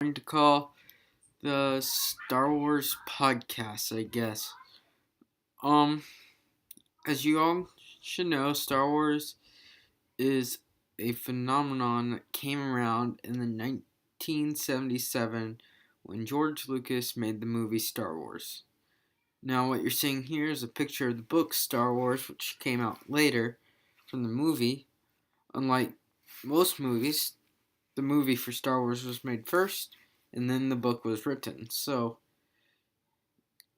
going to call the Star Wars podcast, I guess. Um, as you all should know, Star Wars is a phenomenon that came around in the 1977 when George Lucas made the movie Star Wars. Now, what you're seeing here is a picture of the book Star Wars, which came out later from the movie. Unlike most movies, the movie for Star Wars was made first, and then the book was written. So,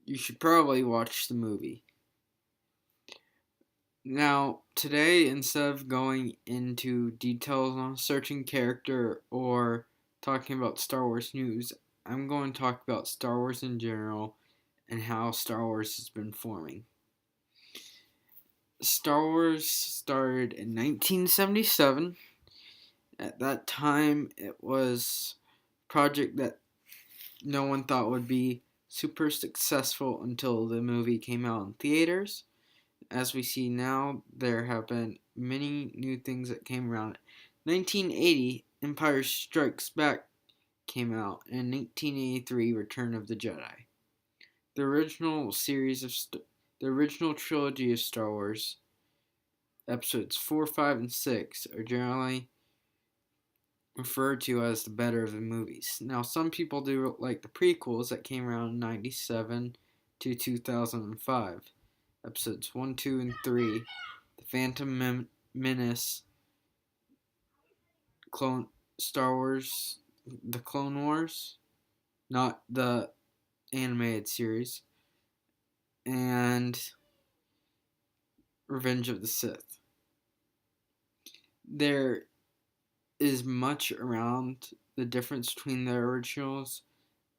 you should probably watch the movie. Now, today, instead of going into details on a certain character or talking about Star Wars news, I'm going to talk about Star Wars in general and how Star Wars has been forming. Star Wars started in 1977. At that time, it was a project that no one thought would be super successful until the movie came out in theaters. As we see now, there have been many new things that came around. 1980, Empire Strikes Back came out, and 1983, Return of the Jedi. The original the original trilogy of Star Wars, episodes 4, 5, and 6, are generally referred to as the better of the movies. Now, some people do like the prequels that came around in 97 to 2005. Episodes 1, 2, and 3, The Phantom Menace, Star Wars, The Clone Wars, not the animated series, and Revenge of the Sith. There is much around the difference between the originals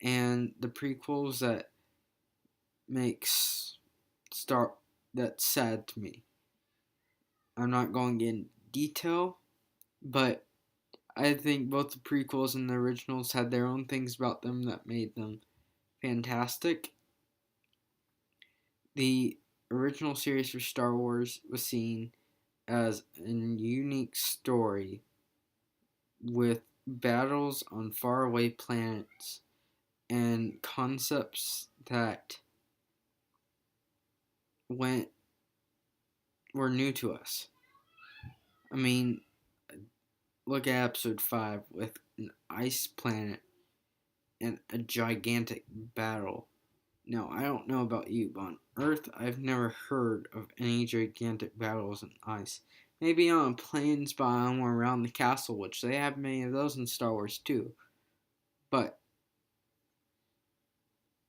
and the prequels that makes that's sad to me. I'm not going in detail, but I think both the prequels and the originals had their own things about them that made them fantastic. The original series for Star Wars was seen as a unique story with battles on faraway planets and concepts that were new to us. I mean, look at episode 5 with an ice planet and a gigantic battle. Now, I don't know about you, but on Earth, I've never heard of any gigantic battles in ice. Maybe on a plains biome or around the castle, which they have many of those in Star Wars too. But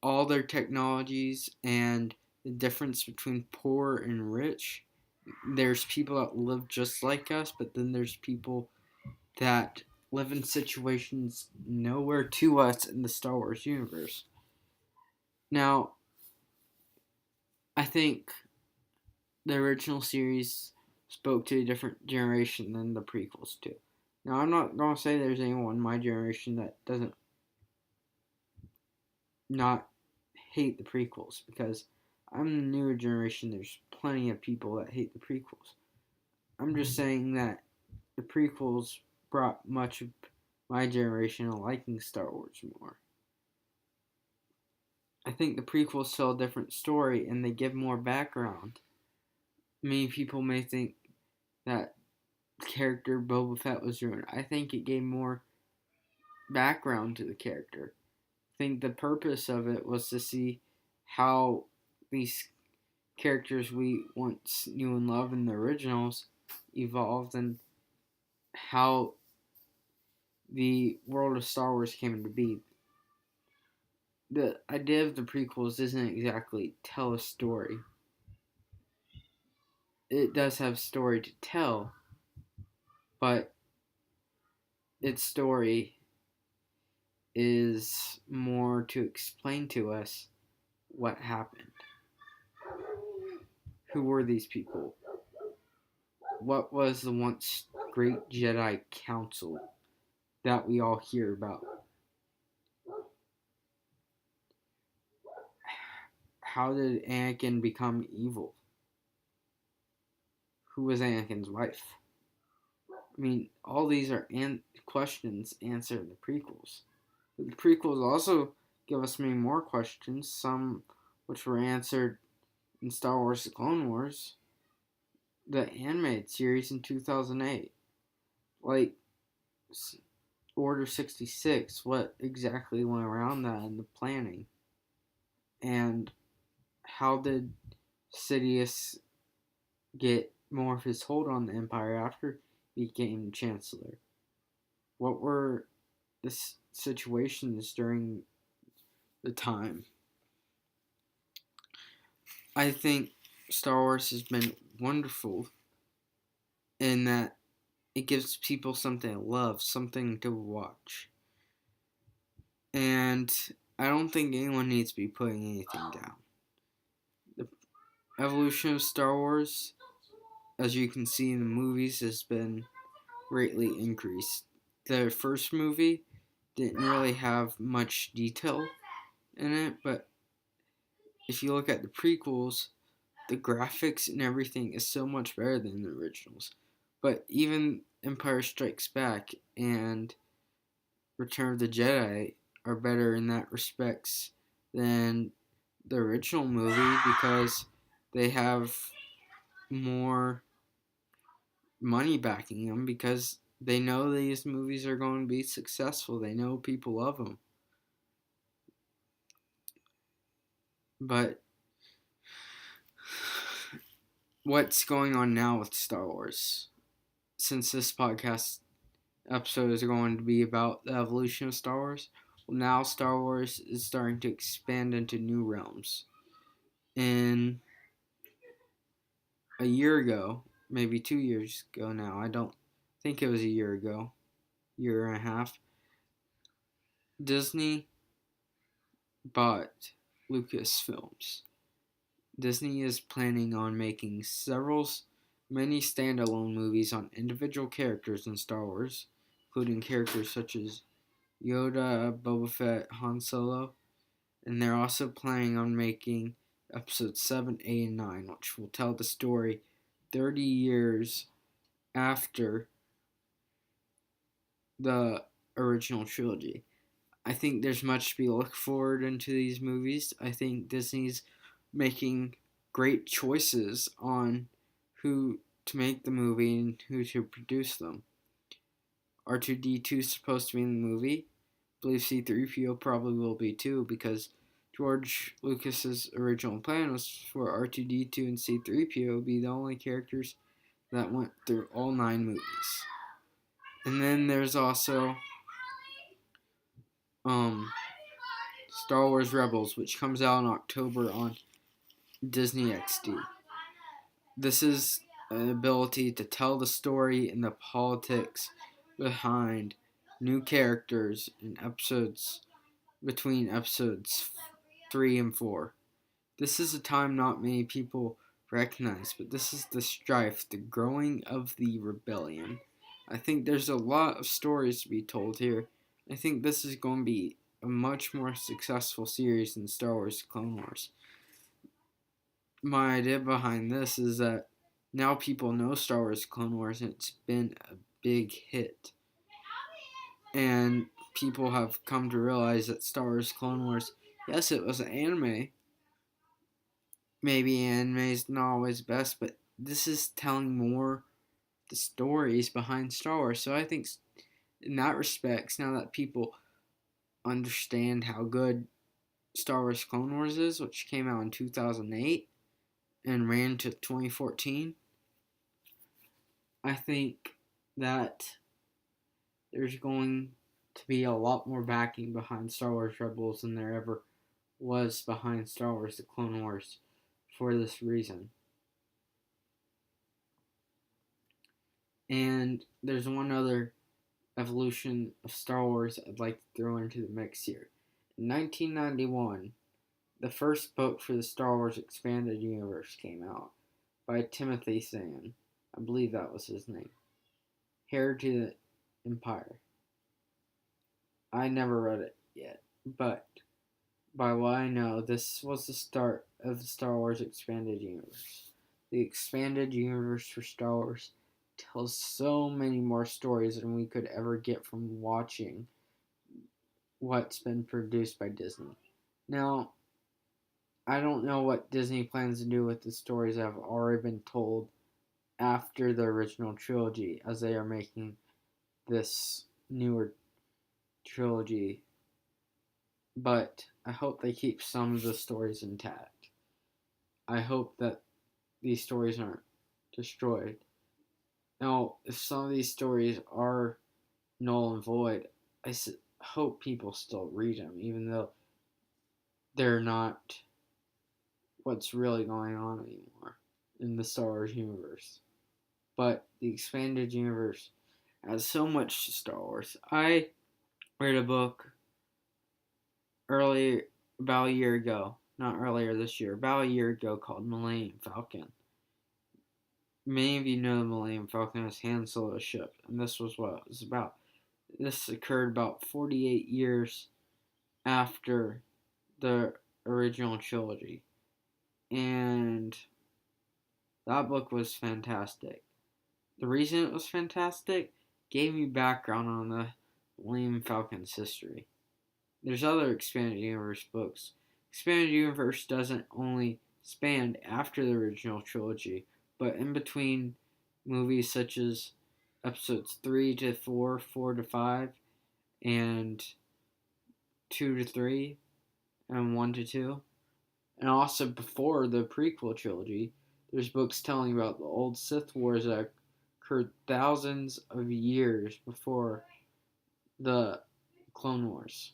all their technologies and the difference between poor and rich, there's people that live just like us, but then there's people that live in situations nowhere to us in the Star Wars universe. Now, I think the original series spoke to a different generation than the prequels do. Now, I'm not going to say there's anyone in my generation that doesn't not hate the prequels, because I'm the newer generation. There's plenty of people that hate the prequels. I'm just saying that the prequels brought much of my generation to liking Star Wars more. I think the prequels tell a different story and they give more background. Many people may think that character Boba Fett was ruined. I think it gave more background to the character. I think the purpose of it was to see how these characters we once knew and loved in the originals evolved and how the world of Star Wars came to be. The idea of the prequels isn't exactly tell a story. It does have story to tell, but its story is more to explain to us what happened. Who were these people? What was the once great Jedi Council that we all hear about? How did Anakin become evil? Who was Anakin's wife? I mean, all these are questions answered in the prequels. The prequels also give us many more questions, some which were answered in Star Wars: The Clone Wars, the animated series in 2008, like Order 66, what exactly went around that in the planning, and how did Sidious get more of his hold on the Empire after he became Chancellor? What were the situations during the time? I think Star Wars has been wonderful in that it gives people something to love, something to watch. And I don't think anyone needs to be putting anything down. The evolution of Star Wars, as you can see in the movies, has been greatly increased. The first movie didn't really have much detail in it, but if you look at the prequels, the graphics and everything is so much better than the originals. But even Empire Strikes Back and Return of the Jedi are better in that respects than the original movie because they have more money backing them because they know these movies are going to be successful. They know people love them. But what's going on now with Star Wars? Since this podcast episode is going to be about the evolution of Star Wars, well, now Star Wars is starting to expand into new realms. In a year ago, maybe 2 years ago now, I don't think it was a year ago, year and a half, Disney bought Lucasfilms. Disney is planning on making many standalone movies on individual characters in Star Wars, including characters such as Yoda, Boba Fett, Han Solo, and they're also planning on making episodes 7, 8, and 9, which will tell the story 30 years after the original trilogy. I think there's much to be looked forward into these movies. I think Disney's making great choices on who to make the movie and who to produce them. R2D2 is supposed to be in the movie. I believe C3PO probably will be too because George Lucas's original plan was for R2D2 and C3PO to be the only characters that went through all 9 movies. And then there's also Star Wars Rebels, which comes out in October on Disney XD. This is an ability to tell the story and the politics behind new characters in episodes between episodes 3 and 4. This is a time not many people recognize, but this is the strife, the growing of the rebellion. I think there's a lot of stories to be told here. I think this is going to be a much more successful series than Star Wars Clone Wars. My idea behind this is that now people know Star Wars Clone Wars and it's been a big hit. And people have come to realize that Star Wars Clone Wars, yes, it was an anime. Maybe anime is not always best, but this is telling more the stories behind Star Wars. So I think in that respects, now that people understand how good Star Wars Clone Wars is, which came out in 2008 and ran to 2014, I think that there's going to be a lot more backing behind Star Wars Rebels than there ever was behind Star Wars The Clone Wars for this reason. And there's one other evolution of Star Wars I'd like to throw into the mix here. In 1991, the first book for the Star Wars Expanded Universe came out by Timothy Zahn. I believe that was his name. Heir to the Empire. I never read it yet, but by what I know, this was the start of the Star Wars Expanded Universe. The Expanded Universe for Star Wars tells so many more stories than we could ever get from watching what's been produced by Disney. Now, I don't know what Disney plans to do with the stories that have already been told after the original trilogy, as they are making this newer trilogy. But I hope they keep some of the stories intact. I hope that these stories aren't destroyed. Now, if some of these stories are null and void, I hope people still read them, even though they're not what's really going on anymore in the Star Wars universe. But the expanded universe adds so much to Star Wars. I read a book earlier, about a year ago, not earlier this year, about a year ago, called Millennium Falcon. Many of you know the Millennium Falcon as Han Solo's ship, and this was what it was about. This occurred about 48 years after the original trilogy, and that book was fantastic. The reason it was fantastic gave me background on the Millennium Falcon's history. There's other expanded universe books. Expanded universe doesn't only span after the original trilogy, but in between movies such as episodes 3 to 4, 4 to 5, and 2 to 3, and 1 to 2. And also before the prequel trilogy, there's books telling about the old Sith Wars that occurred thousands of years before the Clone Wars.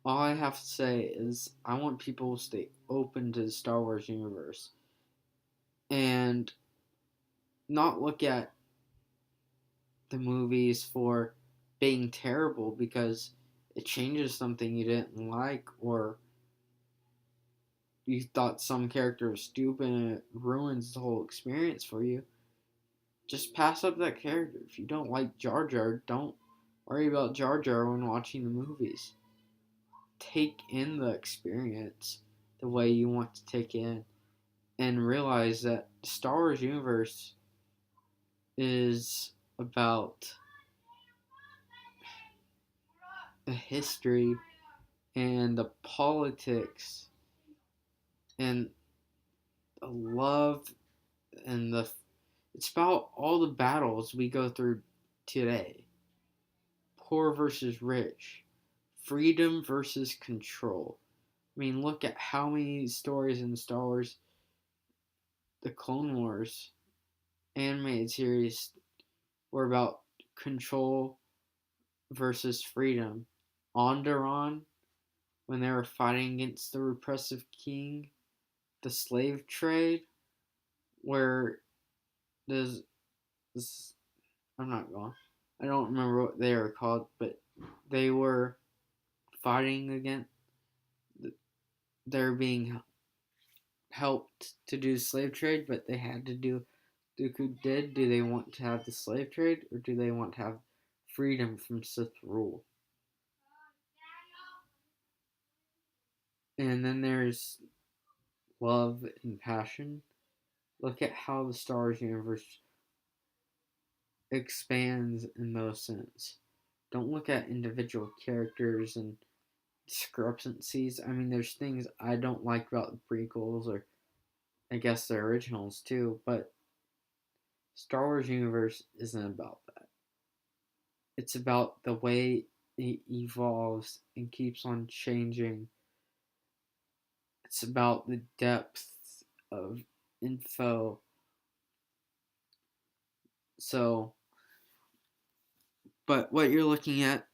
All I have to say is I want people to stay open to the Star Wars universe and not look at the movies for being terrible because it changes something you didn't like, or you thought some character was stupid and it ruins the whole experience for you. Just pass up that character. If you don't like Jar Jar, don't worry about Jar Jar when watching the movies. Take in the experience the way you want to take in, and realize that the Star Wars universe is about the history and the politics and the love and the it's about all the battles we go through today. Poor versus rich, freedom versus control. I mean, look at how many stories in Star Wars, the Clone Wars animated series, were about control versus freedom. Onderon, when they were fighting against the repressive king, the slave trade, where there's this, I'm not going. I don't remember what they were called, but they were fighting against. They're being helped to do slave trade, but they had to do. Dooku did. Do they want to have the slave trade, or do they want to have freedom from Sith rule? And then there's love and passion. Look at how the Star Wars universe expands in those sense. Don't look at individual characters and discrepancies. I mean, there's things I don't like about the prequels, or I guess the originals too, but Star Wars universe isn't about that. It's about the way it evolves and keeps on changing. It's about the depth of info. So, but what you're looking at,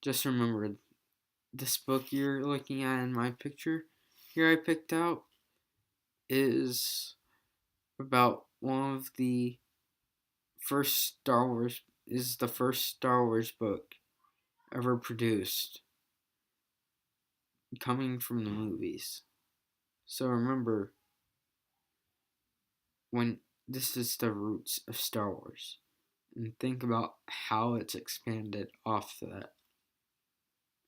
just remember this book you're looking at in my picture here I picked out is about one of the first Star Wars is the first Star Wars book ever produced coming from the movies. So remember when this is the roots of Star Wars and think about how it's expanded off that.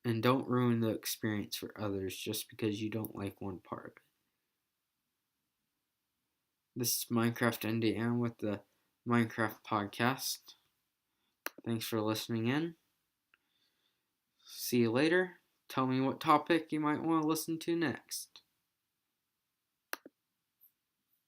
And don't ruin the experience for others just because you don't like one part of it. This is Minecraft Indiana with the Minecraft Podcast. Thanks for listening in. See you later. Tell me what topic you might want to listen to next.